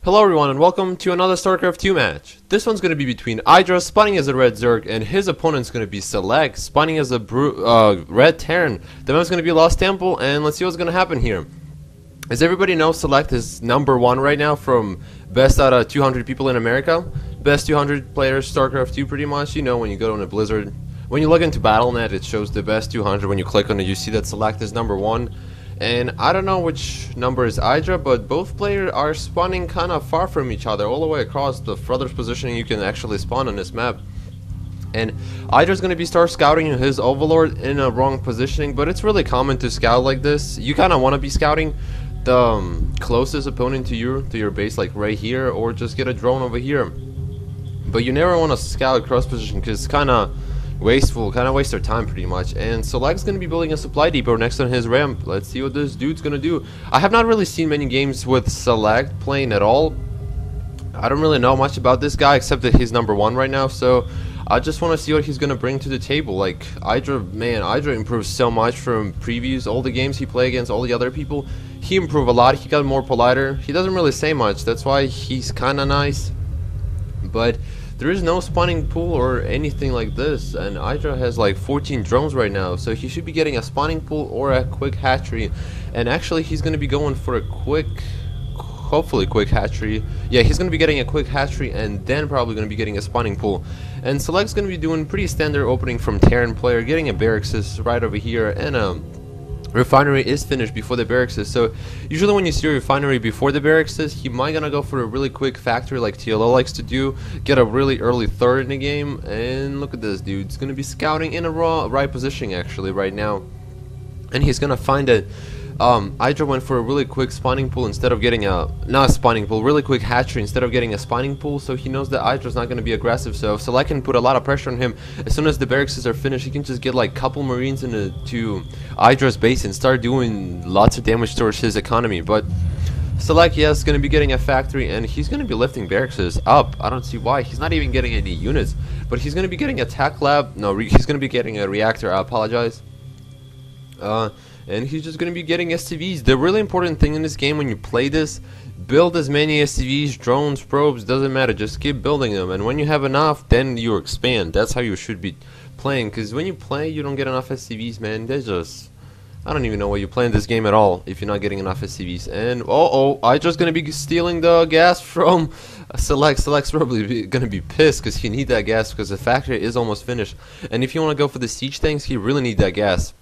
Hello everyone and welcome to another Starcarft 2 match. This one's going to be between IdrA spawning as a red Zerg and his opponent's going to be SeleCT spawning as a red Terran. The map's going to be Lost Temple, and let's see what's going to happen here. As everybody knows, SeleCT is #1 right now from best out of 200 people in America. Best 200 players Starcarft 2 pretty much. You know, when you go on a Blizzard, when you log into Battle.net, it shows the best 200. When you click on it, you see that SeleCT is #1. And I don't know which number is IdrA, but both players are spawning kind of far from each other, all the way across the furthest positioning you can actually spawn on this map. And IdrA's going to be start scouting his Overlord in a wrong positioning, but it's really common to scout like this. You kind of want to be scouting the closest opponent to your base, like right here, or just get a drone over here. But you never want to scout cross position because it's kind of wasteful, kind of waste their time pretty much. And SeleCT's going to be building a supply depot next on his ramp. Let's see what this dude's going to do. I have not really seen many games with SeleCT playing at all. I don't really know much about this guy except that he's #1 right now, so I just want to see what he's going to bring to the table. Like IdrA, man, IdrA improves so much from previews. All the games he played against all the other people, he improved a lot. He got more politer. He doesn't really say much, that's why he's kind of nice. But there is no spawning pool or anything like this, and IdrA has like 14 drones right now, so he should be getting a spawning pool or a quick hatchery. And actually he's going to be going for a hopefully quick hatchery. Yeah, he's going to be getting a quick hatchery and then probably going to be getting a spawning pool. And SeleCT's going to be doing pretty standard opening from Terran player, getting a barracks right over here, and refinery is finished before the barracks is. So usually when you see a refinery before the barracks is, he might gonna go for a really quick factory like TLO likes to do, get a really early third in the game. And look at this dude, he's gonna be scouting in a right positioning actually right now, and he's gonna find that IdrA went for a really quick spawning pool instead of getting really quick hatchery instead of getting a spawning pool, so he knows that IdrA's not going to be aggressive, so SeleCT can put a lot of pressure on him. As soon as the barracks are finished, he can just get like couple marines into IdrA's base and start doing lots of damage towards his economy. But SeleCT, yes, is going to be getting a factory, and he's going to be lifting barracks up. I don't see why. He's not even getting any units, but he's going to be getting a tech lab. No, he's going to be getting a reactor. I apologize. And he's just going to be getting SCVs. The really important thing in this game when you play this, build as many SCVs, drones, probes, doesn't matter, just keep building them, and when you have enough, then you expand. That's how you should be playing, because when you play, you don't get enough SCVs, man. There's just, I don't even know why you play in this game at all if you're not getting enough SCVs. And I'm just going to be stealing the gas from SeleCT. SeleCT's probably going to be pissed because he needs that gas because the factory is almost finished. And if you want to go for the siege tanks, he really need that gas.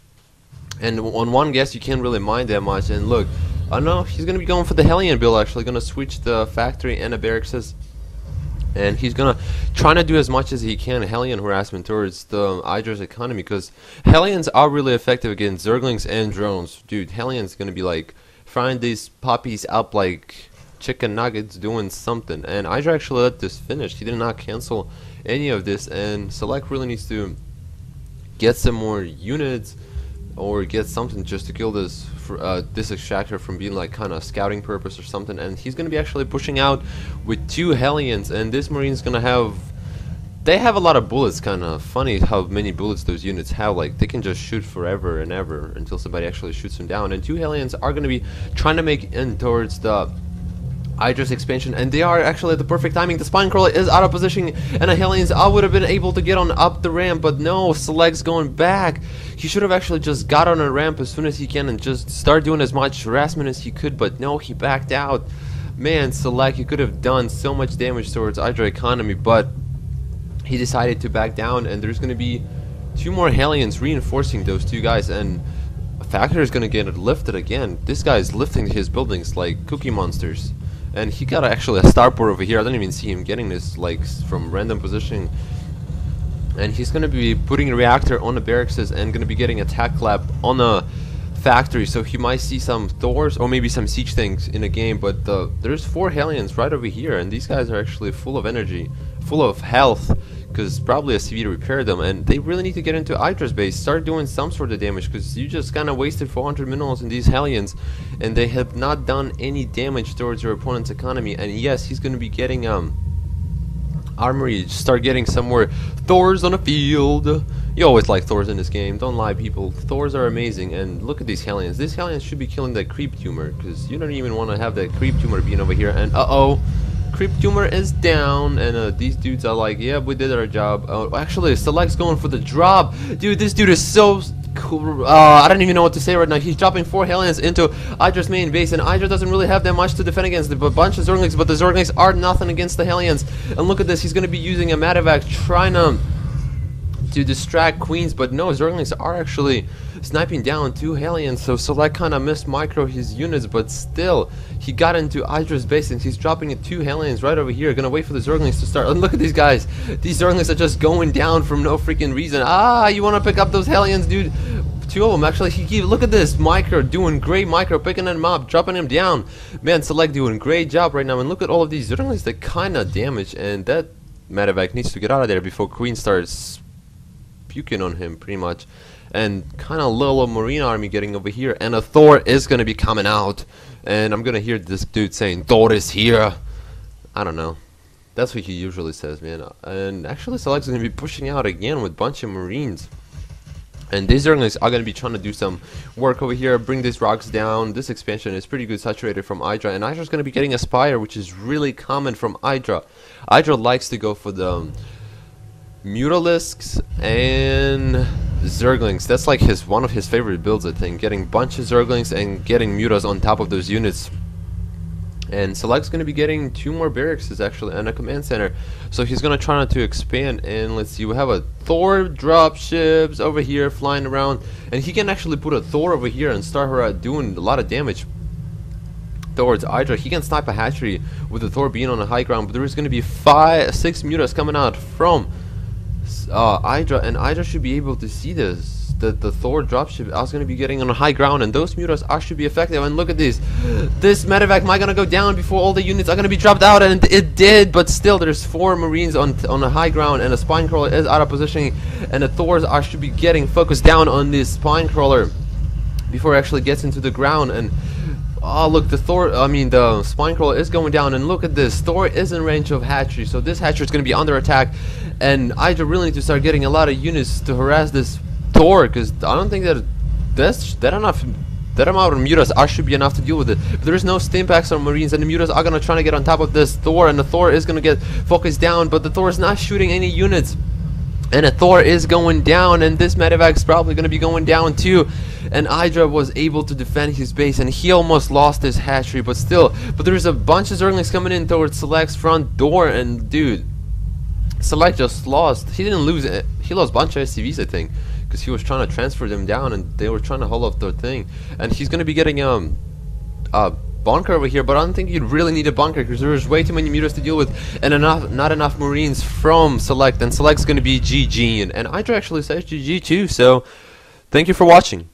And on one gas you can't really mine that much. And look, I know he's gonna be going for the Hellion build, actually gonna switch the factory and the barracks, and he's gonna try to do as much as he can Hellion harassment towards the IdrA's economy, because Hellions are really effective against Zerglings and drones. Dude, Hellion's gonna be like frying these puppies up like chicken nuggets, doing something. And IdrA actually let this finish. He did not cancel any of this, and SeleCT really needs to get some more units or get something just to kill this extractor from being like kind of scouting purpose or something. And he's going to be actually pushing out with 2 Hellions, and this marine's going to have, they have a lot of bullets. Kind of funny how many bullets those units have. Like they can just shoot forever and ever until somebody actually shoots them down. And 2 Hellions are going to be trying to make in towards the IdrA's expansion, and they are actually at the perfect timing. The spine crawler is out of position, and the Hellions would have been able to get on up the ramp, but no, SeleCT's going back. He should have actually just got on a ramp as soon as he can and just start doing as much harassment as he could, but no, he backed out. Man, SeleCT, he could have done so much damage towards IdrA economy, but he decided to back down, and there's going to be 2 more Hellions reinforcing those 2 guys, and a factory is going to get lifted again. This guy is lifting his buildings like cookie monsters. And he got actually a starport over here. I don't even see him getting this like from random positioning. And he's going to be putting a reactor on the barracks and going to be getting a tech lab on a factory. So he might see some Thors or maybe some siege things in a game. But there's 4 Hellions right over here, and these guys are actually full of energy, full of health, because probably a CV to repair them. And they really need to get into IdrA's base, start doing some sort of damage, because you just kind of wasted 400 minerals in these Hellions, and they have not done any damage towards your opponent's economy. And yes, he's going to be getting armory, start getting some more Thors on the field. You always like Thors in this game, don't lie people. Thors are amazing. And look at these Hellions. These Hellions should be killing that creep tumor, because you don't even want to have that creep tumor being over here. And creep tumor is down, and these dudes are like, yeah, we did our job. Actually, Select's going for the drop. Dude, this dude is so cool. I don't even know what to say right now. He's dropping 4 Hellions into IdrA's main base, and IdrA doesn't really have that much to defend against. A bunch of Zerglings, but the Zerglings are nothing against the Hellions. And look at this, he's going to be using a Medevac trying to distract Queens, but no, Zerglings are actually sniping down 2 Hellions, so Select kind of missed micro his units, but still, he got into IdrA's base and he's dropping 2 Hellions right over here, gonna wait for the Zerglings to start. And look at these guys, these Zerglings are just going down from no freaking reason. You want to pick up those Hellions, dude? 2 of them, actually. Look at this, micro, doing great, micro, picking them up, dropping him down. Man, Select doing great job right now, and look at all of these Zerglings that kind of damage, and that Medevac needs to get out of there before Queen starts puking on him pretty much. And kind of little Marine army getting over here, and a Thor is gonna be coming out, and I'm gonna hear this dude saying Thor is here. I don't know, that's what he usually says, man. And actually Select's gonna be pushing out again with a bunch of Marines, and these Zerglings are gonna be trying to do some work over here, bring these rocks down. This expansion is pretty good saturated from IdrA, and IdRA's gonna be getting a Spire, which is really common from IdrA. IdrA likes to go for the Mutalisks and Zerglings. That's like one of his favorite builds, I think. Getting a bunch of Zerglings and getting Mutas on top of those units. And Select's going to be getting 2 more barracks actually and a command center. So he's going to try not to expand. And let's see, we have a Thor drop ships over here flying around. And he can actually put a Thor over here and start her doing a lot of damage towards IdrA. He can snipe a hatchery with the Thor being on a high ground. But there is going to be 6 Mutas coming out from IdrA, and IdrA should be able to see this. The Thor dropship is going to be getting on a high ground, and those Mutas should be effective. And look at this. This Medevac might gonna go down before all the units are gonna be dropped out, and it did. But still, there's 4 Marines on a high ground, and a Spine Crawler is out of positioning, and the Thors should be getting focused down on this Spine Crawler before it actually gets into the ground. And oh, look, the Spine Crawler is going down, and look at this. Thor is in range of hatchery, so this hatchery is going to be under attack, and IdrA really need to start getting a lot of units to harass this Thor, because I don't think that amount of Mutas should be enough to deal with it. But there is no Stimpaks or Marines, and the Mutas are going to try to get on top of this Thor, and the Thor is going to get focused down, but the Thor is not shooting any units. And a Thor is going down, and this Medevac is probably going to be going down too. And IdrA was able to defend his base, and he almost lost his hatchery, but still. But there's a bunch of Zerglings coming in towards Select's front door, and dude, Select just lost. He didn't lose it. He lost a bunch of SCVs, I think, because he was trying to transfer them down, and they were trying to hold off their thing. And he's going to be getting a bunker over here, but I don't think you'd really need a bunker because there's way too many Mutas to deal with, and not enough Marines from Select, and Select's going to be GG, and IdrA actually says GG too. So thank you for watching.